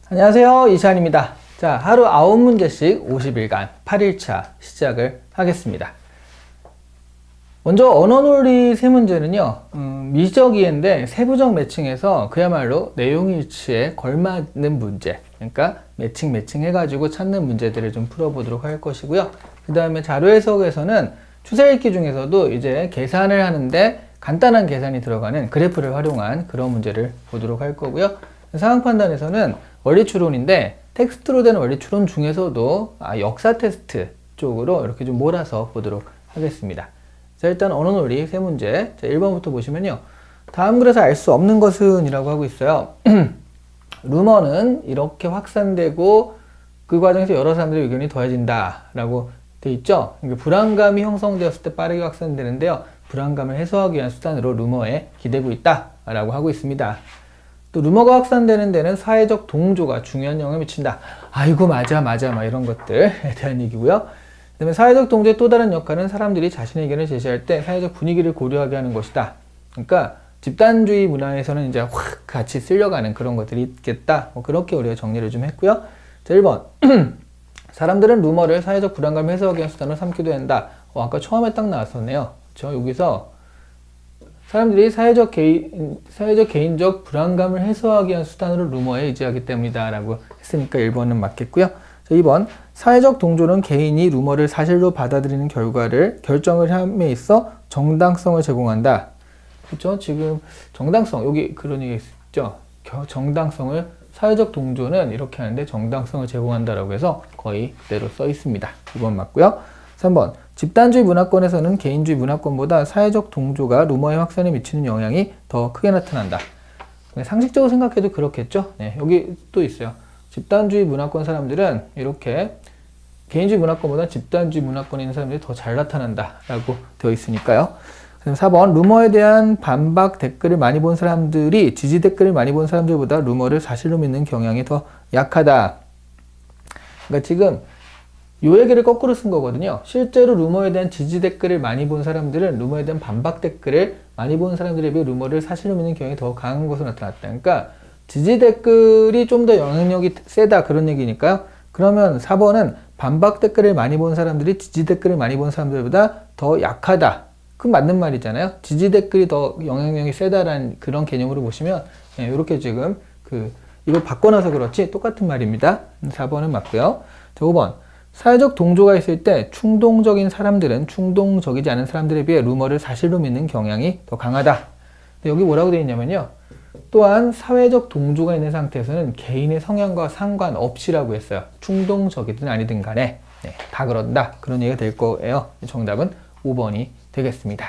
안녕하세요, 이시안입니다. 자, 하루 9문제씩 50일간 8일차 시작을 하겠습니다. 먼저 언어논리 3문제는요, 미적 이해인데 세부적 매칭에서 그야말로 내용일치에 걸맞는 문제, 그러니까 매칭 해가지고 찾는 문제들을 좀 풀어보도록 할 것이고요. 그 다음에 자료 해석에서는 추세 읽기 중에서도 이제 계산을 하는데 간단한 계산이 들어가는 그래프를 활용한 그런 문제를 보도록 할 거고요. 상황 판단에서는 원리 추론인데 텍스트로 된 원리 추론 중에서도 역사 테스트 쪽으로 이렇게 좀 몰아서 보도록 하겠습니다. 자, 일단 언어 논리 3문제. 자, 1번부터 보시면요. 다음 글에서 알 수 없는 것은 이라고 하고 있어요. 루머는 이렇게 확산되고 그 과정에서 여러 사람들의 의견이 더해진다 라고 돼 있죠. 그러니까 불안감이 형성되었을 때 빠르게 확산되는데요. 불안감을 해소하기 위한 수단으로 루머에 기대고 있다 라고 하고 있습니다. 또 루머가 확산되는 데는 사회적 동조가 중요한 영향을 미친다. 아이고 맞아 막 이런 것들에 대한 얘기고요. 그 다음에 사회적 동조의 또 다른 역할은 사람들이 자신의 의견을 제시할 때 사회적 분위기를 고려하게 하는 것이다. 그러니까 집단주의 문화에서는 이제 확 같이 쓸려가는 그런 것들이 있겠다. 그렇게 우리가 정리를 좀 했고요. 자, 1번. 사람들은 루머를 사회적 불안감을 해소하기 위한 수단으로 삼기도 한다. 아까 처음에 딱 나왔었네요. 저 여기서 사람들이 사회적 개인적 불안감을 해소하기 위한 수단으로 루머에 의지하기 때문이다 라고 했으니까 1번은 맞겠고요. 자, 2번. 사회적 동조는 개인이 루머를 사실로 받아들이는 결정을 함에 있어 정당성을 제공한다. 그렇죠? 지금 정당성, 여기 그런 얘기 있죠? 정당성을, 사회적 동조는 이렇게 하는데 정당성을 제공한다라고 해서 거의 그대로 써 있습니다. 2번 맞고요. 3번. 집단주의 문화권에서는 개인주의 문화권보다 사회적 동조가 루머의 확산에 미치는 영향이 더 크게 나타난다. 상식적으로 생각해도 그렇겠죠? 네, 여기 또 있어요. 집단주의 문화권 사람들은 이렇게 개인주의 문화권보다 집단주의 문화권에 있는 사람들이 더 잘 나타난다 라고 되어 있으니까요. 4번. 루머에 대한 반박 댓글을 많이 본 사람들이 지지 댓글을 많이 본 사람들보다 루머를 사실로 믿는 경향이 더 약하다. 그러니까 지금 이 얘기를 거꾸로 쓴 거거든요. 실제로 루머에 대한 지지 댓글을 많이 본 사람들은 루머에 대한 반박 댓글을 많이 본 사람들에 비해 루머를 사실로 믿는 경향이 더 강한 것으로 나타났다. 그러니까 지지 댓글이 좀 더 영향력이 세다 그런 얘기니까요. 그러면 4번은 반박 댓글을 많이 본 사람들이 지지 댓글을 많이 본 사람들보다 더 약하다. 그건 맞는 말이잖아요. 지지 댓글이 더 영향력이 세다라는 그런 개념으로 보시면 이렇게 지금 이걸 바꿔놔서 그렇지 똑같은 말입니다. 4번은 맞고요. 자, 5번. 사회적 동조가 있을 때 충동적인 사람들은 충동적이지 않은 사람들에 비해 루머를 사실로 믿는 경향이 더 강하다. 여기 뭐라고 되어 있냐면요. 또한 사회적 동조가 있는 상태에서는 개인의 성향과 상관없이라고 했어요. 충동적이든 아니든 간에 다 그런다. 그런 얘기가 될 거예요. 정답은 5번이 되겠습니다.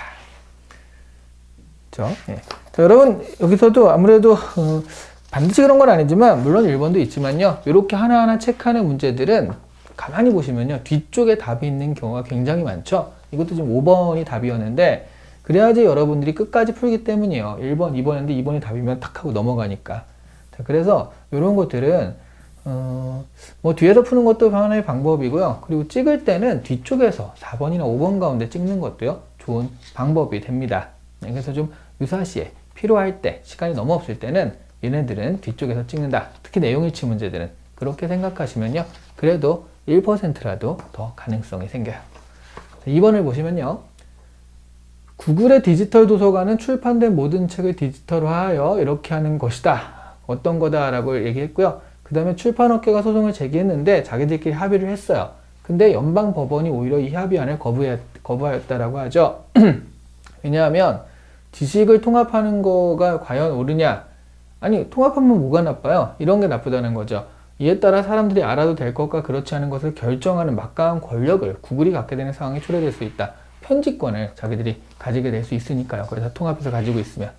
그렇죠? 네. 자, 여러분 여기서도 아무래도 반드시 그런 건 아니지만 물론 1번도 있지만요. 이렇게 하나하나 체크하는 문제들은 가만히 보시면요. 뒤쪽에 답이 있는 경우가 굉장히 많죠. 이것도 지금 5번이 답이었는데 그래야지 여러분들이 끝까지 풀기 때문이에요. 1번, 2번인데 2번이 답이면 탁 하고 넘어가니까. 자, 그래서 이런 것들은 뭐 뒤에서 푸는 것도 하나의 방법이고요. 그리고 찍을 때는 뒤쪽에서 4번이나 5번 가운데 찍는 것도요. 좋은 방법이 됩니다. 그래서 좀 유사시에 필요할 때, 시간이 너무 없을 때는 얘네들은 뒤쪽에서 찍는다. 특히 내용일치 문제들은 그렇게 생각하시면요. 그래도 1%라도 더 가능성이 생겨요. 2번을 보시면요. 구글의 디지털 도서관은 출판된 모든 책을 디지털화하여 이렇게 하는 것이다. 어떤 거다라고 얘기했고요. 그 다음에 출판업계가 소송을 제기했는데 자기들끼리 합의를 했어요. 근데 연방법원이 오히려 이 합의안을 거부하였다라고 하죠. 왜냐하면 지식을 통합하는 거가 과연 옳으냐? 아니, 통합하면 뭐가 나빠요? 이런 게 나쁘다는 거죠. 이에 따라 사람들이 알아도 될 것과 그렇지 않은 것을 결정하는 막강한 권력을 구글이 갖게 되는 상황이 초래될 수 있다. 편집권을 자기들이 가지게 될 수 있으니까요. 그래서 통합해서 가지고 있으면.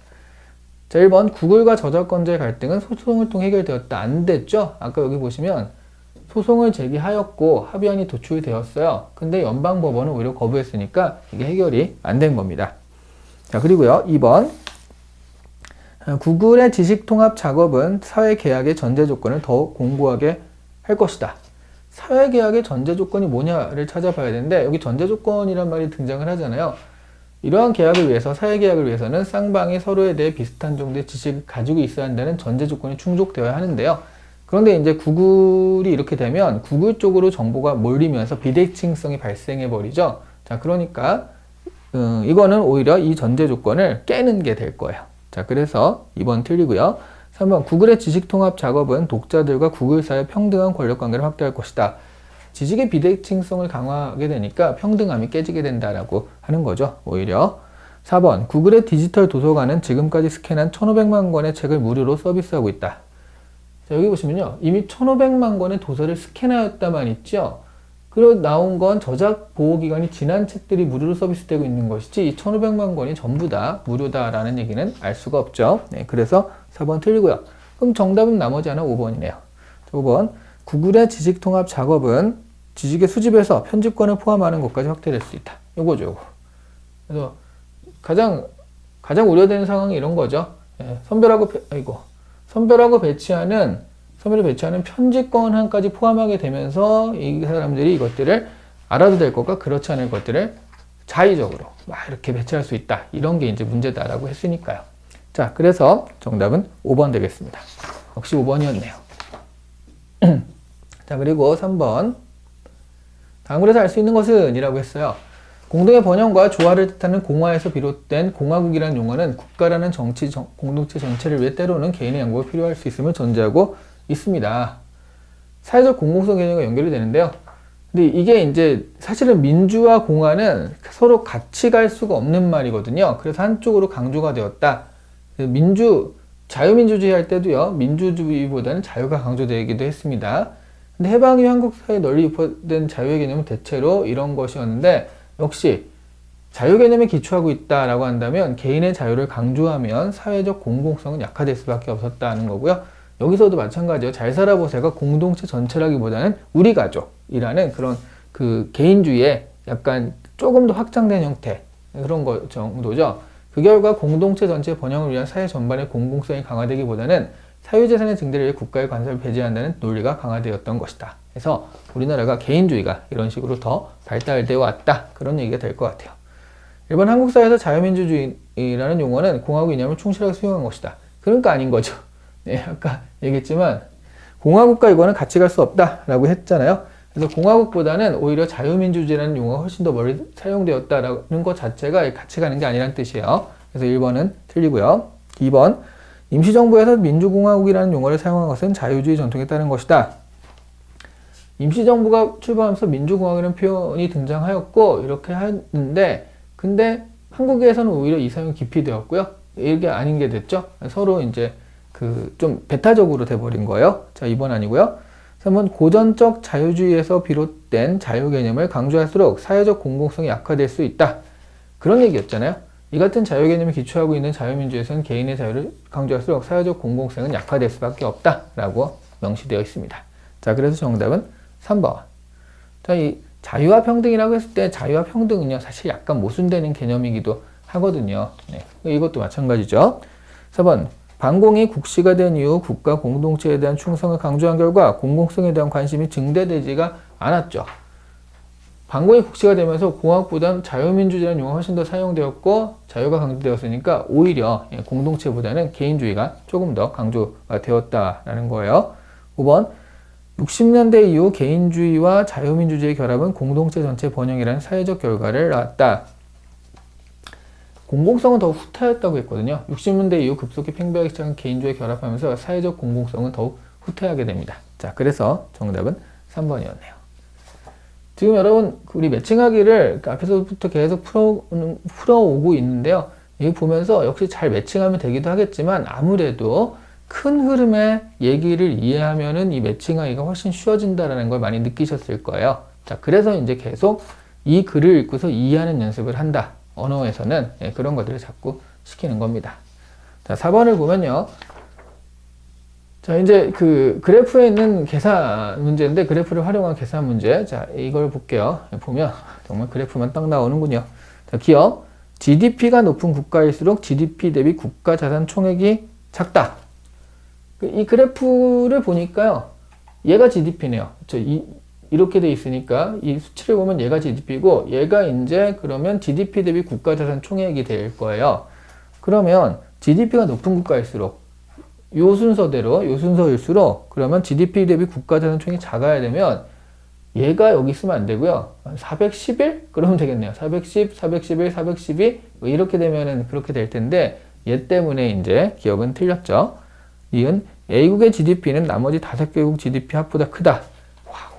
자, 1번. 구글과 저작권자의 갈등은 소송을 통해 해결되었다. 안 됐죠? 아까 여기 보시면 소송을 제기하였고 합의안이 도출되었어요. 근데 연방법원은 오히려 거부했으니까 이게 해결이 안 된 겁니다. 자, 그리고요. 2번. 구글의 지식통합 작업은 사회계약의 전제 조건을 더 공고하게 할 것이다. 사회계약의 전제 조건이 뭐냐를 찾아봐야 되는데 여기 전제 조건이란 말이 등장을 하잖아요. 이러한 계약을 위해서, 사회계약을 위해서는 쌍방이 서로에 대해 비슷한 정도의 지식을 가지고 있어야 한다는 전제 조건이 충족되어야 하는데요. 그런데 이제 구글이 이렇게 되면 구글 쪽으로 정보가 몰리면서 비대칭성이 발생해 버리죠. 자, 그러니까 이거는 오히려 이 전제 조건을 깨는 게 될 거예요. 자, 그래서 2번 틀리고요. 3번 구글의 지식통합 작업은 독자들과 구글 사이의 평등한 권력관계를 확대할 것이다. 지식의 비대칭성을 강화하게 되니까 평등함이 깨지게 된다라고 하는 거죠. 오히려 4번 구글의 디지털 도서관은 지금까지 스캔한 1,500만 권의 책을 무료로 서비스하고 있다. 자, 여기 보시면요. 이미 1,500만 권의 도서를 스캔하였다만 있죠. 그리고 나온 건 저작 보호 기간이 지난 책들이 무료로 서비스되고 있는 것이지 이 1,500만 권이 전부 다 무료다라는 얘기는 알 수가 없죠. 네, 그래서 4번 틀리고요. 그럼 정답은 나머지 하나 5번이네요. 5번 구글의 지식통합 작업은 지식의 수집에서 편집권을 포함하는 것까지 확대될 수 있다. 요거죠, 요거. 그래서 가장 우려되는 상황이 이런 거죠. 예, 선별하고 배치하는 편집권 한까지 포함하게 되면서 이 사람들이 이것들을 알아도 될 것과 그렇지 않을 것들을 자의적으로 막 이렇게 배치할 수 있다. 이런 게 이제 문제다라고 했으니까요. 자, 그래서 정답은 5번 되겠습니다. 역시 5번이었네요. 자, 그리고 3번. 다음글에서 알 수 있는 것은? 이라고 했어요. 공동의 번영과 조화를 뜻하는 공화에서 비롯된 공화국이라는 용어는 국가라는 공동체 전체를 위해 때로는 개인의 양보가 필요할 수 있음을 전제하고 있습니다. 사회적 공공성 개념과 연결이 되는데요. 근데 이게 이제 사실은 민주와 공화는 서로 같이 갈 수가 없는 말이거든요. 그래서 한쪽으로 강조가 되었다. 자유민주주의 할 때도요, 민주주의보다는 자유가 강조되기도 했습니다. 근데 해방 이후 한국 사회에 널리 유포된 자유의 개념은 대체로 이런 것이었는데, 역시 자유 개념에 기초하고 있다라고 한다면 개인의 자유를 강조하면 사회적 공공성은 약화될 수밖에 없었다는 거고요. 여기서도 마찬가지예요. 잘 살아보세요가 공동체 전체라기보다는 우리 가족이라는 그런 그 개인주의의 약간 조금 더 확장된 형태 그런 거 정도죠. 그 결과 공동체 전체의 번영을 위한 사회 전반의 공공성이 강화되기보다는 사유재산의 증대를 위해 국가의 간섭을 배제한다는 논리가 강화되었던 것이다. 그래서 우리나라가 개인주의가 이런 식으로 더 발달되어 왔다. 그런 얘기가 될 것 같아요. 일본 한국 사회에서 자유민주주의라는 용어는 공화국 이념을 충실하게 수용한 것이다. 그러니까 아닌 거죠. 네, 아까 얘기했지만 공화국과 이거는 같이 갈 수 없다라고 했잖아요. 그래서 공화국보다는 오히려 자유민주주의라는 용어가 훨씬 더 멀리 사용되었다라는 것 자체가 같이 가는 게 아니라는 뜻이에요. 그래서 1번은 틀리고요. 2번 임시정부에서 민주공화국이라는 용어를 사용한 것은 자유주의 전통에 따른 것이다. 임시정부가 출범하면서 민주공화국이라는 표현이 등장하였고 이렇게 하는데 근데 한국에서는 오히려 이 사용이 기피되었고요. 이게 아닌 게 됐죠. 서로 이제 좀 배타적으로 돼버린 거예요. 자, 2번 아니고요. 3번 고전적 자유주의에서 비롯된 자유 개념을 강조할수록 사회적 공공성이 약화될 수 있다. 그런 얘기였잖아요. 이 같은 자유 개념에 기초하고 있는 자유민주에서는 개인의 자유를 강조할수록 사회적 공공성은 약화될 수밖에 없다라고 명시되어 있습니다. 자, 그래서 정답은 3번. 자, 이 자유와 평등이라고 했을 때 자유와 평등은요, 사실 약간 모순되는 개념이기도 하거든요. 네, 이것도 마찬가지죠. 4번. 반공이 국시가 된 이후 국가 공동체에 대한 충성을 강조한 결과 공공성에 대한 관심이 증대되지가 않았죠. 반공이 국시가 되면서 공화국보다는 자유민주주의라는 용어가 훨씬 더 사용되었고 자유가 강조되었으니까 오히려 공동체보다는 개인주의가 조금 더 강조가 되었다라는 거예요. 5번 60년대 이후 개인주의와 자유민주주의의 결합은 공동체 전체 번영이라는 사회적 결과를 낳았다. 공공성은 더욱 후퇴하였다고 했거든요. 60년대 이후 급속히 팽배하기 시작한 개인주의에 결합하면서 사회적 공공성은 더욱 후퇴하게 됩니다. 자, 그래서 정답은 3번이었네요. 지금 여러분 우리 매칭하기를 앞에서부터 계속 풀어오고 있는데요. 여기 보면서 역시 잘 매칭하면 되기도 하겠지만 아무래도 큰 흐름의 얘기를 이해하면은 이 매칭하기가 훨씬 쉬워진다는 걸 많이 느끼셨을 거예요. 자, 그래서 이제 계속 이 글을 읽고서 이해하는 연습을 한다. 언어에서는 그런 것들을 자꾸 시키는 겁니다. 자, 4번을 보면요. 자, 이제 그 그래프에 있는 계산 문제인데 그래프를 활용한 계산 문제. 자, 이걸 볼게요. 보면 정말 그래프만 딱 나오는군요. 자, 기업 GDP가 높은 국가일수록 GDP 대비 국가 자산 총액이 작다. 이 그래프를 보니까요. 얘가 GDP네요. 이렇게 돼 있으니까 이 수치를 보면 얘가 GDP고 얘가 이제 그러면 GDP 대비 국가 자산 총액이 될 거예요. 그러면 GDP가 높은 국가일수록 요 순서대로, 요 순서일수록 그러면 GDP 대비 국가자산총액이 작아야 되면 얘가 여기 있으면 안 되고요. 411? 그러면 되겠네요. 410, 411, 412 뭐 이렇게 되면은 그렇게 될 텐데 얘 때문에 이제 기억은 틀렸죠. 이은 A국의 GDP는 나머지 5개국 GDP 합보다 크다. 와우.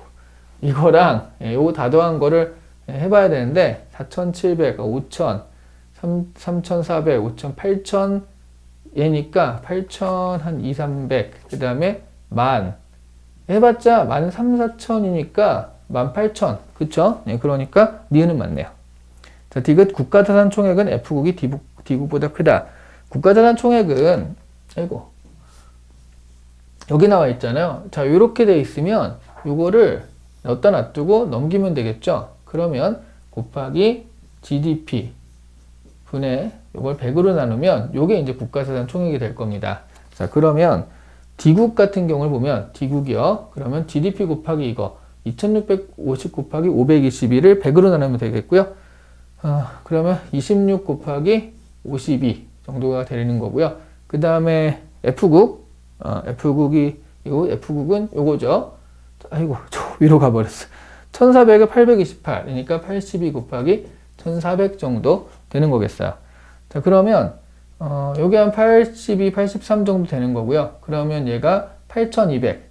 이거랑 요거 다 더한 거를 해봐야 되는데 4,700, 5,000, 3,400, 5,000, 8,000 얘니까 8,000 한 2, 300 그 다음에 만 해봤자 13,4천이니까 18,000 그쵸? 네, 그러니까 니은은 맞네요. 자, 디귿 국가자산 총액은 F국이 D국보다 크다. 국가자산 총액은 아이고 여기 나와 있잖아요. 자, 이렇게 돼 있으면 요거를 넣다 놔두고 넘기면 되겠죠. 그러면 곱하기 GDP 분의 요걸 100으로 나누면 요게 이제 국가자산 총액이 될 겁니다. 자, 그러면 D국 같은 경우를 보면 D국이요. 그러면 GDP 곱하기 이거 2650 곱하기 522를 100으로 나누면 되겠고요. 그러면 26 곱하기 52 정도가 되는 거고요. 그 다음에 F국, F국은 요거죠. 아이고, 저 위로 가버렸어. 1400을 828, 그러니까 82 곱하기 1400 정도 되는 거겠어요. 자, 그러면 요게 한 82, 83 정도 되는 거고요. 그러면 얘가 8200.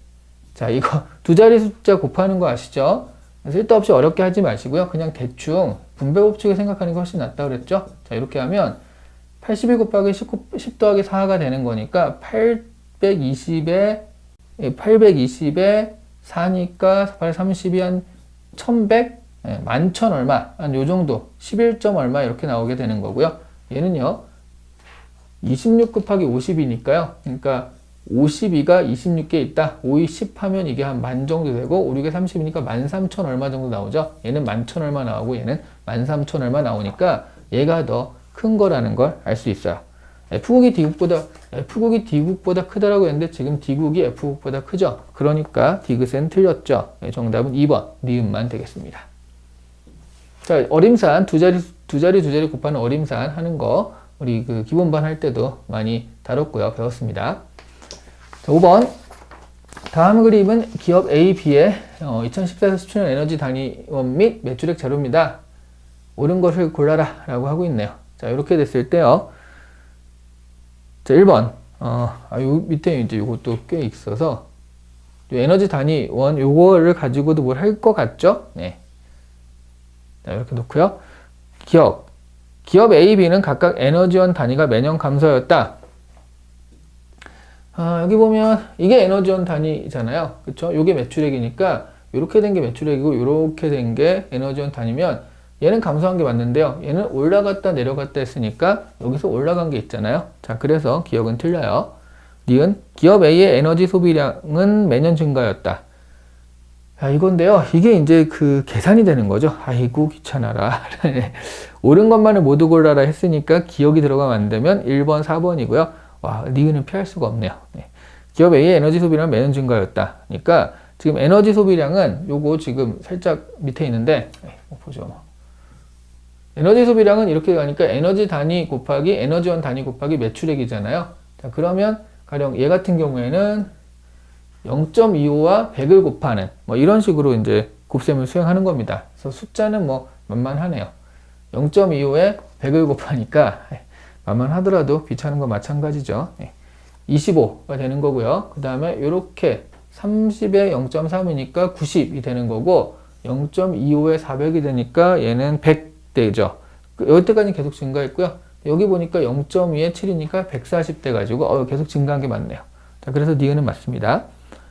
자, 이거 두 자리 숫자 곱하는 거 아시죠? 쓸데없이 어렵게 하지 마시고요. 그냥 대충 분배 법칙을 생각하는 게 훨씬 낫다 그랬죠? 자, 이렇게 하면 82 곱하기 10 더하기 4가 되는 거니까 820에 4니까 830이 한 1100? 11,000 얼마, 한 요 정도, 11점 얼마 이렇게 나오게 되는 거고요. 얘는요, 26 곱하기 50이니까요. 그러니까 52가 26개 있다. 5, 10 하면 이게 한 만 정도 되고, 5, 6에 30이니까 13,000 얼마 정도 나오죠. 얘는 11,000 얼마 나오고, 얘는 13,000 얼마 나오니까 얘가 더 큰 거라는 걸 알 수 있어요. F국이 D국보다 크다라고 했는데 지금 D국이 F국보다 크죠. 그러니까 디귿은 틀렸죠. 정답은 2번, 니은만 되겠습니다. 자, 어림산 두 자리 곱하는 어림산 하는 거 우리 그 기본반 할 때도 많이 다뤘고요. 배웠습니다. 자, 5번. 다음 그림은 기업 A, B의 2014-17년 에너지 단위원 및 매출액 자료입니다. 옳은 것을 골라라 라고 하고 있네요. 자, 이렇게 됐을 때요. 자, 1번. 요 밑에 이제 요것도 꽤 있어서 에너지 단위원 요거를 가지고도 뭘 할 것 같죠? 네. 자, 이렇게 놓고요. 기업 A, B는 각각 에너지원 단위가 매년 감소하였다. 여기 보면 이게 에너지원 단위잖아요. 그쵸? 요게 매출액이니까 요렇게 된 게 매출액이고 요렇게 된 게 에너지원 단위면 얘는 감소한 게 맞는데요. 얘는 올라갔다 내려갔다 했으니까 여기서 올라간 게 있잖아요. 자, 그래서 기억은 틀려요. 니은 기업 A의 에너지 소비량은 매년 증가하였다. 자, 이건데요. 이게 이제 그 계산이 되는 거죠. 아이고, 귀찮아라. 옳은 것만을 모두 골라라 했으니까 기억이 들어가면 안 되면 1번, 4번이고요. 와, 니은은 피할 수가 없네요. 네. 기업 A의 에너지 소비량은 매년 증가하였다. 그러니까 지금 에너지 소비량은 요거 지금 살짝 밑에 있는데, 보죠. 에너지 소비량은 이렇게 가니까 에너지 단위 곱하기 에너지원 단위 곱하기 매출액이잖아요. 자, 그러면 가령 얘 같은 경우에는 0.25와 100을 곱하는 뭐 이런 식으로 이제 곱셈을 수행하는 겁니다. 그래서 숫자는 뭐 만만하네요. 0.25에 100을 곱하니까 만만하더라도 귀찮은 거 마찬가지죠. 25가 되는 거고요. 그 다음에 이렇게 30에 0.3이니까 90이 되는 거고 0.25에 400이 되니까 얘는 100대죠. 여기까지는 계속 증가했고요. 여기 보니까 0.2에 7이니까 140대 가지고 계속 증가한 게 맞네요. 자, 그래서 니은은 맞습니다.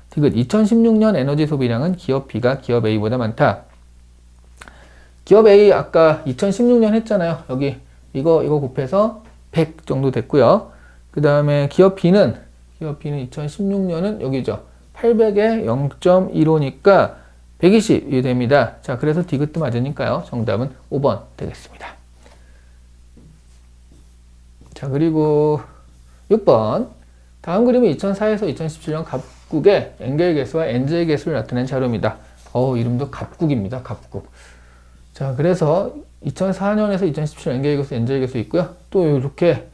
디귿 2016년 에너지 소비량은 기업 B가 기업 A보다 많다. 기업 A 아까 2016년 했잖아요. 여기 이거 곱해서 100 정도 됐고요. 그 다음에 기업 B는 2016년은 여기죠. 800에 0.15니까 120이 됩니다. 자, 그래서 디귿도 맞으니까요. 정답은 5번 되겠습니다. 자, 그리고 6번. 다음 그림은 2004에서 2017년 갑국의 엔겔 개수와 엔젤 개수를 나타낸 자료입니다. 이름도 갑국입니다. 갑국. 자, 그래서 2004년에서 2017년 엔겔 개수, 엔젤 개수 있고요. 또 이렇게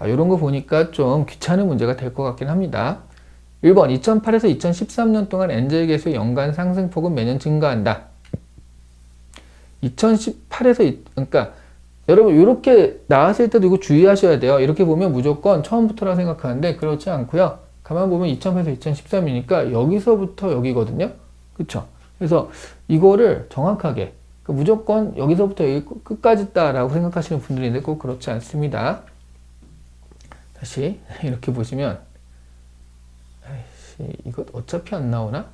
이런 거 보니까 좀 귀찮은 문제가 될 것 같긴 합니다. 1번 2008에서 2013년 동안 엔젤 개수의 연간 상승폭은 매년 증가한다. 2018에서 그러니까 여러분 이렇게 나왔을 때도 이거 주의하셔야 돼요. 이렇게 보면 무조건 처음부터라 생각하는데 그렇지 않고요. 가만 보면 2008에서 2013이니까 여기서부터 여기거든요. 그렇죠? 그래서 이거를 정확하게 무조건 여기서부터 여기 끝까지 있다라고 생각하시는 분들이 있는데 꼭 그렇지 않습니다. 다시 이렇게 보시면 이거 어차피 안 나오나?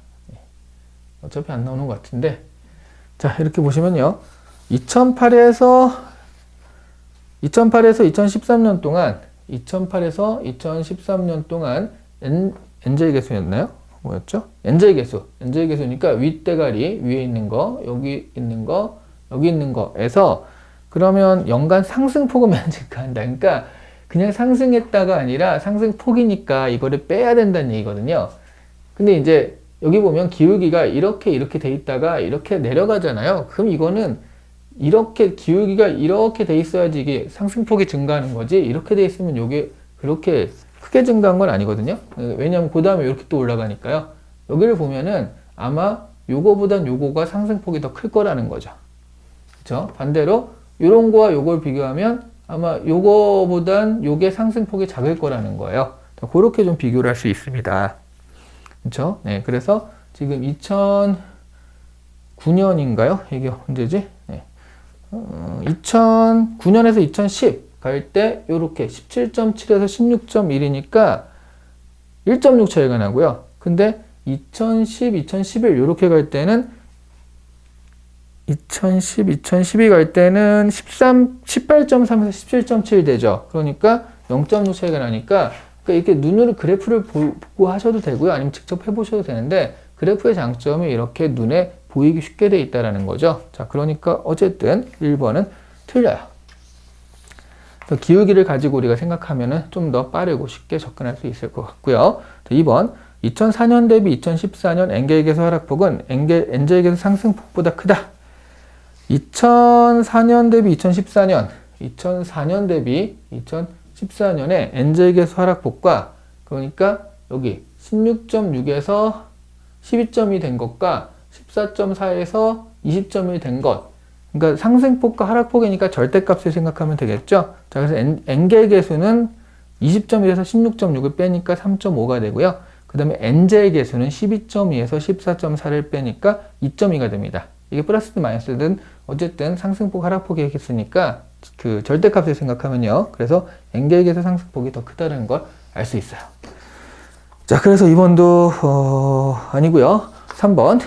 어차피 안 나오는 것 같은데 자 이렇게 보시면요. 2008에서 2013년 동안 2008에서 2013년 동안 엔젤 개수였나요? 뭐였죠? 엔젤 개수니까 윗대가리 위에 있는 거, 여기 있는 거, 여기 있는 거에서 그러면 연간 상승폭은 매년 증가한다. 그러니까 그냥 상승했다가 아니라 상승폭이니까 이거를 빼야 된다는 얘기거든요. 근데 이제 여기 보면 기울기가 이렇게 돼 있다가 이렇게 내려가잖아요. 그럼 이거는 이렇게 기울기가 이렇게 돼 있어야지 이게 상승폭이 증가하는 거지. 이렇게 돼 있으면 이게 그렇게 크게 증가한 건 아니거든요. 왜냐하면 그 다음에 이렇게 또 올라가니까요. 여기를 보면은 아마 요거보단 요거가 상승폭이 더 클 거라는 거죠. 그렇죠? 반대로 요런 거와 요걸 비교하면 아마 요거보단 요게 상승폭이 작을 거라는 거예요. 그렇게 좀 비교를 할 수 있습니다. 그렇죠? 네, 그래서 지금 2009년인가요? 이게 언제지? 네. 2009년에서 2010 갈 때 요렇게 17.7에서 16.1이니까 1.6 차이가 나고요. 근데 2010, 2011 요렇게 갈 때는 2012 갈 때는 18.3에서 17.7 되죠. 그러니까 0.6 차이가 나니까 이렇게 눈으로 그래프를 보고 하셔도 되고요. 아니면 직접 해보셔도 되는데 그래프의 장점이 이렇게 눈에 보이기 쉽게 돼 있다는 거죠. 자, 그러니까 어쨌든 1번은 틀려요. 기울기를 가지고 우리가 생각하면 좀 더 빠르고 쉽게 접근할 수 있을 것 같고요. 2번 2004년 대비 2014년 엔겔 개수 하락폭은 엔젤 개수 상승폭보다 크다. 2004년 대비 2014년 대비 2014년에 엔젤 개수 하락폭과 그러니까 여기 16.6에서 12점이 된 것과 14.4에서 20점이 된 것. 그러니까 상승폭과 하락폭이니까 절대값을 생각하면 되겠죠. 자, 그래서 엔겔 개수는 20.1에서 16.6을 빼니까 3.5가 되고요. 그 다음에 엔젤 개수는 12.2에서 14.4를 빼니까 2.2가 됩니다. 이게 플러스든 마이너스든 어쨌든 상승폭, 하락폭이 있으니까 그 절대값을 생각하면요. 그래서 엔겔 개수 상승폭이 더 크다는 걸 알 수 있어요. 자, 그래서 2번도 아니고요. 3번.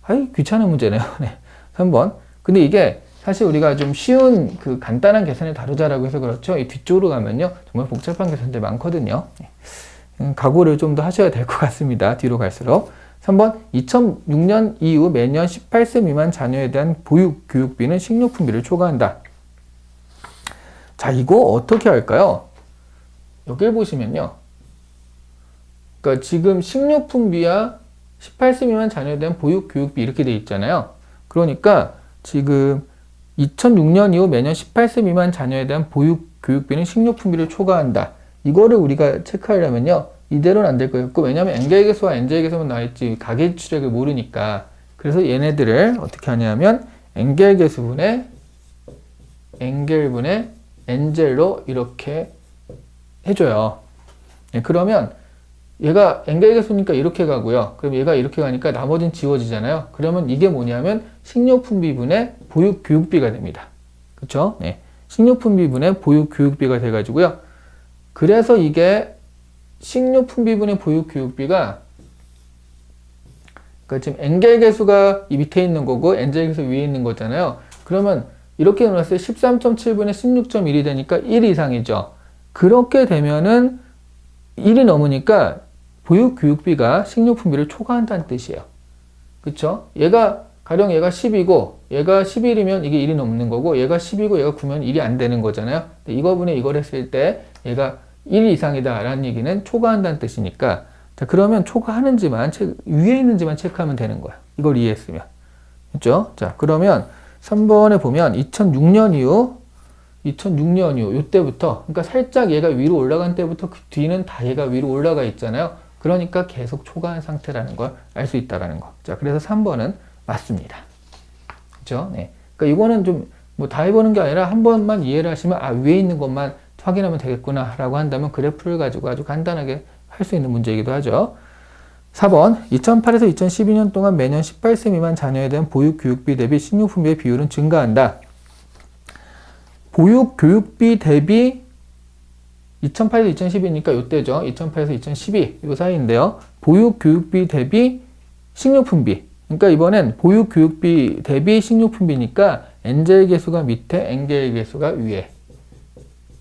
아이, 귀찮은 문제네요. 네. 3번. 근데 이게 사실 우리가 좀 쉬운 그 간단한 계산을 다루자라고 해서 그렇죠. 이 뒤쪽으로 가면요. 정말 복잡한 계산들 많거든요. 각오를 좀 더 하셔야 될 것 같습니다. 뒤로 갈수록. 3번 2006년 이후 매년 18세 미만 자녀에 대한 보육 교육비는 식료품비를 초과한다. 자, 이거 어떻게 할까요? 여기를 보시면요. 그러니까 지금 식료품비와 18세 미만 자녀에 대한 보육 교육비 이렇게 돼 있잖아요. 그러니까 지금 2006년 이후 매년 18세 미만 자녀에 대한 보육 교육비는 식료품비를 초과한다. 이거를 우리가 체크하려면요. 이대로는 안 될 것 같고, 왜냐하면 엔겔 개수와 엔젤 개수만 나와있지 가계지출액을 모르니까. 그래서 얘네들을 어떻게 하냐면 엔겔 개수분의 엔겔분의 엔젤로 이렇게 해줘요. 네, 그러면 얘가 엔겔 개수니까 이렇게 가고요. 그럼 얘가 이렇게 가니까 나머지는 지워지잖아요. 그러면 이게 뭐냐면 식료품비분의 보육교육비가 됩니다. 그쵸? 네. 식료품비분의 보육교육비가 돼가지고요. 그래서 이게 식료품비분의 보육교육비가 그러니까 지금 엔겔 개수가 이 밑에 있는 거고 엔젤 개수 위에 있는 거잖아요. 그러면 이렇게 놓았을 때 13.7분의 16.1이 되니까 1 이상이죠. 그렇게 되면은 1이 넘으니까 보육교육비가 식료품비를 초과한다는 뜻이에요. 그쵸? 가령 얘가 10이고 얘가 11이면 이게 1이 넘는 거고 얘가 10이고 얘가 9면 1이 안 되는 거잖아요. 이거분에 이걸 했을 때 얘가 1 이상이다 라는 얘기는 초과한다는 뜻이니까 자, 그러면 초과하는지만 위에 있는지만 체크하면 되는 거야. 이걸 이해했으면. 그죠? 자, 그러면 3번에 보면 2006년 이후 2006년 이후 이때부터, 그러니까 살짝 얘가 위로 올라간 때부터 그 뒤는 다 얘가 위로 올라가 있잖아요. 그러니까 계속 초과한 상태라는 걸 알 수 있다라는 거. 자, 그래서 3번은 맞습니다. 그죠? 네. 그러니까 이거는 좀 뭐 다 해보는 게 아니라 한 번만 이해를 하시면 아, 위에 있는 것만 확인하면 되겠구나 라고 한다면 그래프를 가지고 아주 간단하게 할 수 있는 문제이기도 하죠. 4번 2008에서 2012년 동안 매년 18세 미만 자녀에 대한 보육교육비 대비 식료품비의 비율은 증가한다. 보육교육비 대비 2008에서 2012니까 요때죠. 2008에서 2012 요 사이인데요. 보육교육비 대비 식료품비. 그러니까 이번엔 보육교육비 대비 식료품비니까 NJ 계수가 밑에 NJ 계수가 위에.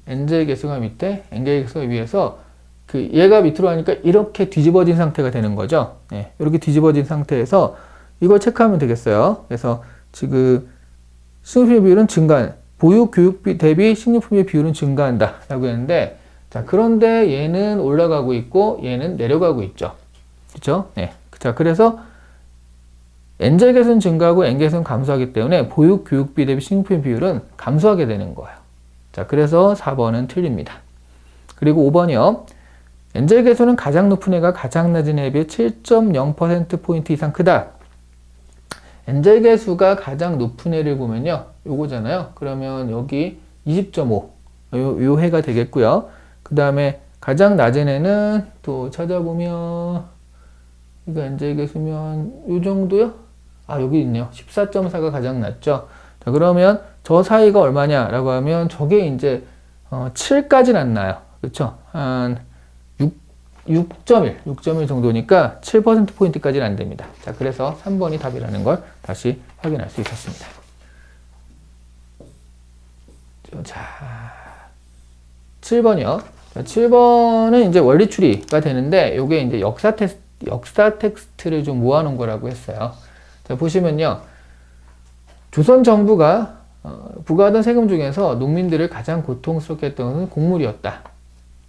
NJ 계수가 밑에 NJ 계수가 위에서 그 얘가 밑으로 하니까 이렇게 뒤집어진 상태가 되는 거죠. 네, 이렇게 뒤집어진 상태에서 이걸 체크하면 되겠어요. 그래서 지금 식료품비 비율은 증가, 보육교육비 대비 식료품비 비율은 증가한다 라고 했는데, 자, 그런데 얘는 올라가고 있고 얘는 내려가고 있죠. 그렇죠? 네. 자, 그래서 NJ 계수는 증가하고 N 계수는 감소하기 때문에 보육교육비 대비 식료품비 비율은 감소하게 되는 거예요. 자, 그래서 4번은 틀립니다. 그리고 5번이요. NJ 계수는 가장 높은 애가 가장 낮은 애에 비해 7.0%포인트 이상 크다. NJ 계수가 가장 높은 애를 보면요. 요거잖아요. 그러면 여기 20.5. 요 해가 되겠고요. 그 다음에 가장 낮은 애는 또 찾아보면 이거 NJ 계수면 요 정도요? 아, 여기 있네요. 14.4가 가장 낮죠. 자, 그러면 저 사이가 얼마냐 라고 하면 저게 이제 7까지는 안 나요. 그렇죠? 한 6.1 정도니까 7%포인트까지는 안 됩니다. 자, 그래서 3번이 답이라는 걸 다시 확인할 수 있었습니다. 자, 7번이요. 자, 7번은 이제 원리 추리가 되는데, 요게 이제 역사 텍스트를 좀 모아놓은 거라고 했어요. 자, 보시면요. 조선 정부가 부과하던 세금 중에서 농민들을 가장 고통스럽게 했던 것은 곡물이었다.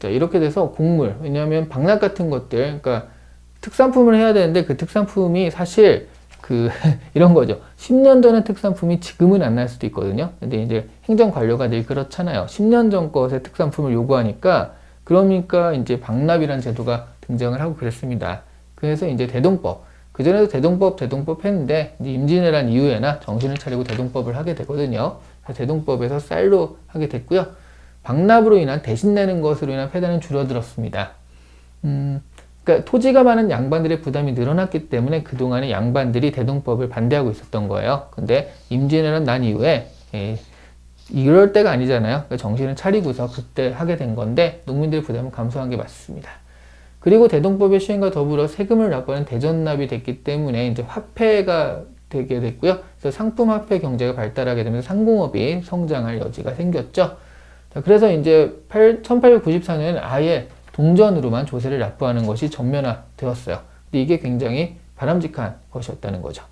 자, 이렇게 돼서 곡물, 왜냐하면 박락 같은 것들, 그러니까 특산품을 해야 되는데 그 특산품이 사실 이런 거죠. 10년 전의 특산품이 지금은 안 날 수도 있거든요. 근데 이제 행정관료가 늘 그렇잖아요. 10년 전 것의 특산품을 요구하니까, 그러니까 이제 박납이라는 제도가 등장을 하고 그랬습니다. 그래서 이제 대동법, 그전에도 대동법 했는데, 이제 임진왜란 이후에나 정신을 차리고 대동법을 하게 되거든요. 대동법에서 쌀로 하게 됐고요. 박납으로 인한 대신 내는 것으로 인한 폐단은 줄어들었습니다. 그러니까 토지가 많은 양반들의 부담이 늘어났기 때문에 그동안에 양반들이 대동법을 반대하고 있었던 거예요. 근데 임진왜란 난 이후에 이럴 때가 아니잖아요. 그러니까 정신을 차리고서 그때 하게 된 건데 농민들의 부담은 감소한 게 맞습니다. 그리고 대동법의 시행과 더불어 세금을 납부하는 대전납이 됐기 때문에 이제 화폐가 되게 됐고요. 그래서 상품 화폐 경제가 발달하게 되면서 상공업이 성장할 여지가 생겼죠. 자, 그래서 이제 1894년에는 아예 동전으로만 조세를 납부하는 것이 전면화되었어요. 근데 이게 굉장히 바람직한 것이었다는 거죠.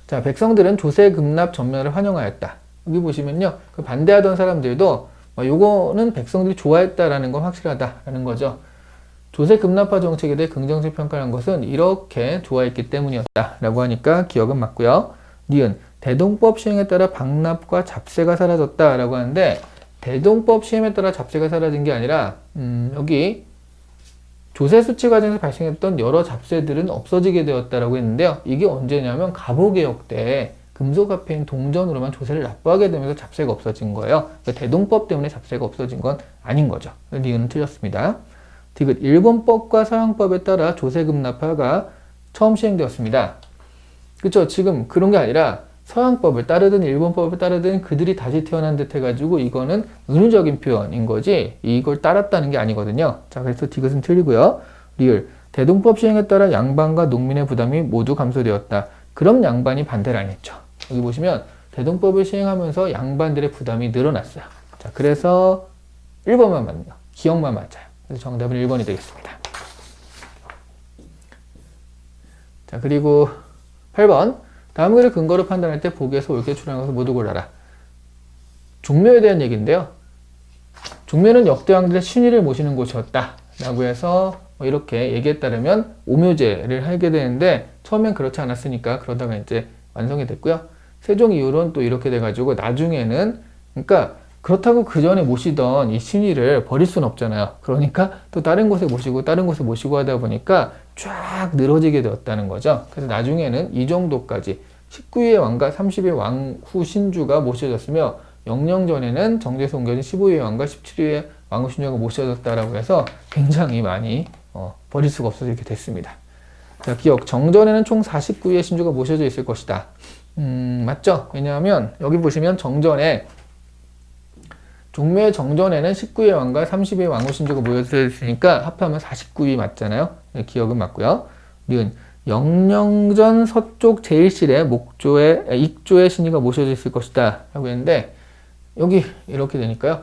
자, 백성들은 조세 급납 전면을 환영하였다. 여기 보시면요. 그 반대하던 사람들도 요거는 백성들이 좋아했다라는 건 확실하다라는 거죠. 조세 급납화 정책에 대해 긍정적 평가를 한 것은 이렇게 좋아했기 때문이었다라고 하니까 기억은 맞고요. 니은 대동법 시행에 따라 박납과 잡세가 사라졌다라고 하는데, 대동법 시행에 따라 잡세가 사라진 게 아니라 여기 조세 수치 과정에서 발생했던 여러 잡세들은 없어지게 되었다라고 했는데요. 이게 언제냐면 갑오개혁 때 금속화폐인 동전으로만 조세를 납부하게 되면서 잡세가 없어진 거예요. 그러니까 대동법 때문에 잡세가 없어진 건 아닌 거죠. 니은은 틀렸습니다. 디귿 일본법과 서양법에 따라 조세급납화가 처음 시행되었습니다. 그렇죠? 지금 그런 게 아니라 서양법을 따르든 일본법을 따르든 그들이 다시 태어난 듯 해가지고 이거는 은유적인 표현인 거지 이걸 따랐다는 게 아니거든요. 자, 그래서 디귿은 틀리고요. 리을 대동법 시행에 따라 양반과 농민의 부담이 모두 감소되었다. 그럼 양반이 반대를 안 했죠. 여기 보시면 대동법을 시행하면서 양반들의 부담이 늘어났어요. 자, 그래서 1번만 맞네요. 기억만 맞아요. 그래서 정답은 1번이 되겠습니다. 자, 그리고 8번. 다음 글을 근거로 판단할 때 보기에서 옳게 추론한 것을 모두 골라라. 종묘에 대한 얘기인데요. 종묘는 역대왕들의 신의를 모시는 곳이었다 라고 해서 이렇게 얘기에 따르면 오묘제를 하게 되는데, 처음엔 그렇지 않았으니까 그러다가 이제 완성이 됐고요. 세종 이후로는 또 이렇게 돼가지고 나중에는 그러니까 그렇다고 그 전에 모시던 이 심리를 버릴 수는 없잖아요. 그러니까 또 다른 곳에 모시고 다른 곳에 모시고 하다 보니까 쫙 늘어지게 되었다는 거죠. 그래서 나중에는 이 정도까지 19위의 왕과 30위의 왕후 신주가 모셔졌으며 영령전에는 정제에서 옮겨진 15위의 왕과 17위의 왕후 신주가 모셔졌다라고 해서 굉장히 많이 버릴 수가 없어서 이렇게 됐습니다. 자, 기억. 정전에는 총 49위의 신주가 모셔져 있을 것이다. 맞죠? 왜냐하면 여기 보시면 정전에 종묘의 정전에는 19위의 왕과 30위의 왕후 신주가 모여져 있으니까 합하면 49위 맞잖아요. 네, 기억은 맞고요. 니은 영령전 서쪽 제1실에 익조의 신이가 모셔져 있을 것이다 라고 했는데 여기 이렇게 되니까요.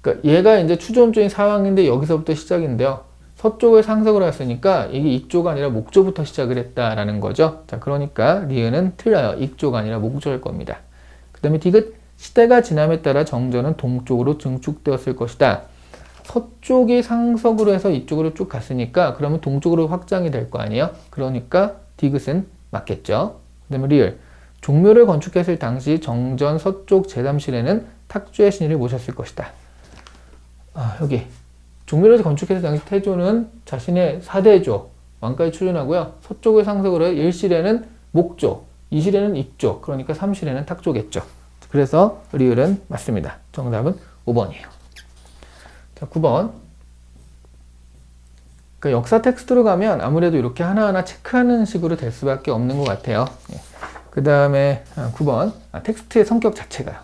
그러니까 얘가 이제 추존조인 사왕인데 여기서부터 시작인데요. 서쪽을 상석으로 했으니까 이게 익조가 아니라 목조부터 시작을 했다라는 거죠. 자, 그러니까 리은은 틀려요. 익조가 아니라 목조일 겁니다. 그 다음에 디귿 시대가 지남에 따라 정전은 동쪽으로 증축되었을 것이다. 서쪽이 상석으로 해서 이쪽으로 쭉 갔으니까 그러면 동쪽으로 확장이 될 거 아니에요? 그러니까 디귿은 맞겠죠. 그 다음에 리을 종묘를 건축했을 당시 정전 서쪽 제3실에는 탁주의 신의를 모셨을 것이다. 여기 종묘를 건축했을 당시 태조는 자신의 4대조 왕까지 추존하고요. 서쪽을 상석으로 1실에는 목조, 2실에는 익조, 그러니까 3실에는 탁조겠죠. 그래서 리을은 맞습니다. 정답은 5번이에요. 자, 9번. 그러니까 역사 텍스트로 가면 아무래도 이렇게 하나하나 체크하는 식으로 될 수밖에 없는 것 같아요. 그 다음에 9번. 텍스트의 성격 자체가요.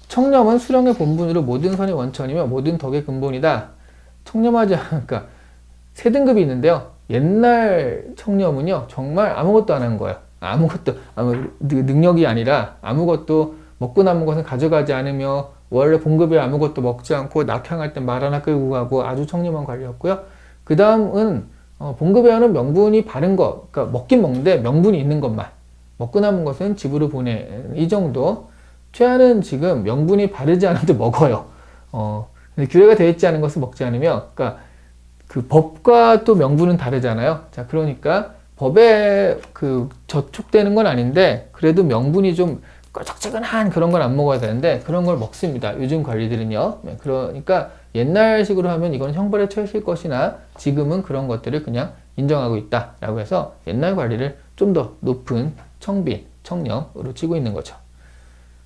청렴은 수령의 본분으로 모든 선의 원천이며 모든 덕의 근본이다. 청렴하지 않으니까 세 등급이 있는데요. 옛날 청렴은요, 정말 아무것도 안 한 거예요. 능력이 아니라 아무것도 먹고 남은 것은 가져가지 않으며 원래 봉급에 아무것도 먹지 않고 낙향할 때 말 하나 끌고 가고 아주 청렴한 관리였고요. 그 다음은 봉급에는 명분이 바른 것, 그러니까 먹긴 먹는데 명분이 있는 것만, 먹고 남은 것은 집으로 보내, 이 정도. 최하는 지금 명분이 바르지 않은데 먹어요. 근데 규례가 되어 있지 않은 것을 먹지 않으며, 그러니까 그 법과 또 명분은 다르잖아요. 자, 그러니까 법에 그 저촉되는 건 아닌데 그래도 명분이 좀 껄쩍지근한 그런 걸 안 먹어야 되는데 그런 걸 먹습니다. 요즘 관리들은요. 그러니까 옛날식으로 하면 이건 형벌에 처했을 것이나 지금은 그런 것들을 그냥 인정하고 있다라고 해서 옛날 관리를 좀 더 높은 청빈, 청렴으로 치고 있는 거죠.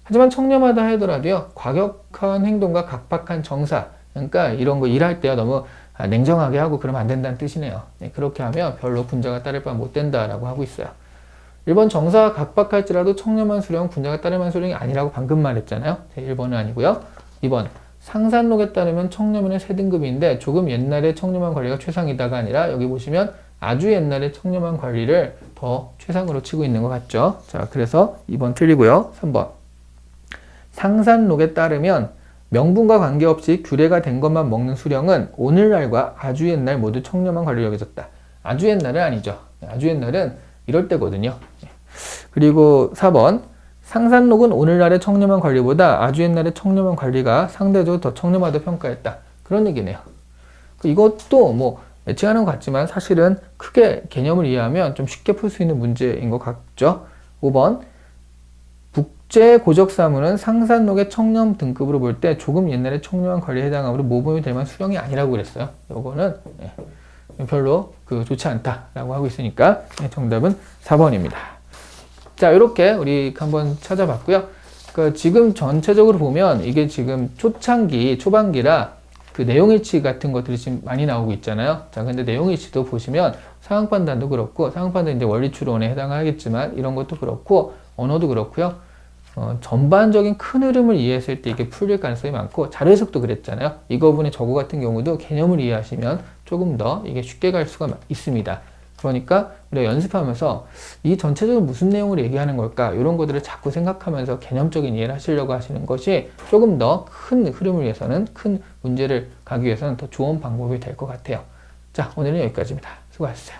하지만 청렴하다 하더라도요, 과격한 행동과 각박한 정사, 그러니까 이런 거 일할 때요 너무 냉정하게 하고 그러면 안 된다는 뜻이네요. 그렇게 하면 별로 분자가 따를 바 못 된다라고 하고 있어요. 1번 정사가 각박할지라도 청렴한 수령, 분자가 따를 만한 수령이 아니라고 방금 말했잖아요. 1번은 아니고요. 2번 상산록에 따르면 청렴은 세 등급인데 조금 옛날에 청렴한 관리가 최상이다가 아니라 여기 보시면 아주 옛날에 청렴한 관리를 더 최상으로 치고 있는 것 같죠. 자, 그래서 2번 틀리고요. 3번 상산록에 따르면 명분과 관계없이 규례가 된 것만 먹는 수령은 오늘날과 아주 옛날 모두 청렴한 관리를 여겨졌다. 아주 옛날은 아니죠. 아주 옛날은 이럴 때거든요. 그리고 4번 상산록은 오늘날의 청렴한 관리보다 아주 옛날의 청렴한 관리가 상대적으로 더 청렴하다 평가했다. 그런 얘기네요. 이것도 뭐 예측하는 것 같지만 사실은 크게 개념을 이해하면 좀 쉽게 풀 수 있는 문제인 것 같죠. 5번 국제 고적사무는 상산록의 청렴 등급으로 볼 때 조금 옛날의 청렴한 관리에 해당하므로 모범이 될 만한 수령이 아니라고 그랬어요. 요거는 별로 좋지 않다라고 하고 있으니까 정답은 4번입니다. 자, 이렇게 우리 한번 찾아봤고요. 그러니까 지금 전체적으로 보면 이게 지금 초창기, 초반기라 그 내용일치 같은 것들이 지금 많이 나오고 있잖아요. 자, 근데 내용일치도 보시면 상황판단도 그렇고, 상황판단 이제 원리추론에 해당하겠지만 이런 것도 그렇고, 언어도 그렇고요. 전반적인 큰 흐름을 이해했을 때 이게 풀릴 가능성이 많고, 자료 해석도 그랬잖아요. 이거분의 저거 같은 경우도 개념을 이해하시면 조금 더 이게 쉽게 갈 수가 있습니다. 그러니까 우리가 연습하면서 이 전체적으로 무슨 내용을 얘기하는 걸까? 이런 것들을 자꾸 생각하면서 개념적인 이해를 하시려고 하시는 것이 조금 더 큰 흐름을 위해서는, 큰 문제를 가기 위해서는 더 좋은 방법이 될 것 같아요. 자, 오늘은 여기까지입니다. 수고하셨어요.